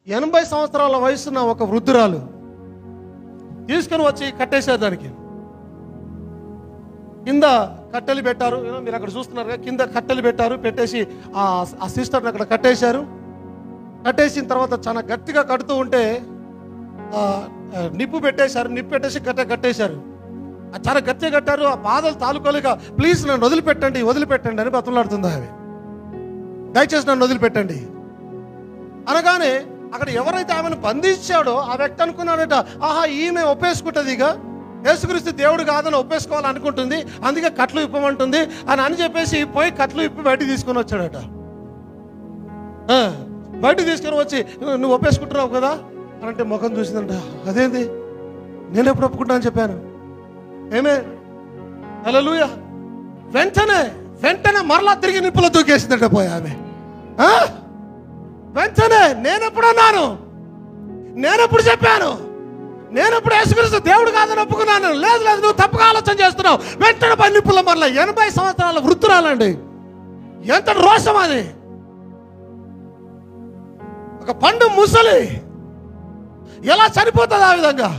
80 సంవత్సరాల వయసున్న ఒక వృద్ధురాలు తీసుకుని వచ్చి కట్టేశారు. దానికి కింద కట్టెలు పెట్టారు. మీరు అక్కడ చూస్తున్నారు, కింద కట్టెలు పెట్టారు. పెట్టేసి ఆ సిస్టర్ని అక్కడ కట్టేశారు. కట్టేసిన తర్వాత చాలా గట్టిగా కడుతూ ఉంటే నిప్పు పెట్టేశారు. నిప్పు పెట్టేసి కట్టేశారు. చాలా గట్టిగా కట్టారు. ఆ బాధలు తాలూకోలేక ప్లీజ్ నన్ను వదిలిపెట్టండి అని బతులాడుతుంది ఆమె. దయచేసి నన్ను వదిలిపెట్టండి అనగానే అక్కడ ఎవరైతే ఆమెను బంధించాడో ఆ వ్యక్తి అనుకున్నాడట, ఆహా ఈమె ఒప్పేసుకుంటుంది, ఇక యేసుక్రీస్తు దేవుడు కాదని ఒప్పేసుకోవాలనుకుంటుంది, అందుకే కట్లు ఇప్పమంటుంది అని చెప్పేసి పోయి కట్లు ఇప్పి బయటికి తీసుకొని వచ్చాడట. బయటికి తీసుకొని వచ్చి నువ్వు ఒప్పేసుకుంటున్నావు కదా అని అంటే ముఖం చూసిందంట. అదేంది, నేను ఎప్పుడు ఒప్పుకుంటా అని చెప్పాను. ఏమే హల్లెలూయా. వెంటనే మరలా తిరిగి నిప్పులో దూకేసిందంట పోయి ఆమె. వెంటనే నేనెప్పుడన్నాను, నేనెప్పుడు చెప్పాను, నేనెప్పుడు యేసుక్రీస్తు దేవుడు కాదని ఒప్పుకున్నాను? లేదు నువ్వు తప్పుగా ఆలోచన చేస్తున్నావు. వెంటనే పై నిప్పుల మరలా 80 సంవత్సరాల వృద్ధురాలండి. ఎంత రోషం అది! ఒక పండు ముసలి ఎలా చనిపోతుంది ఆ విధంగా?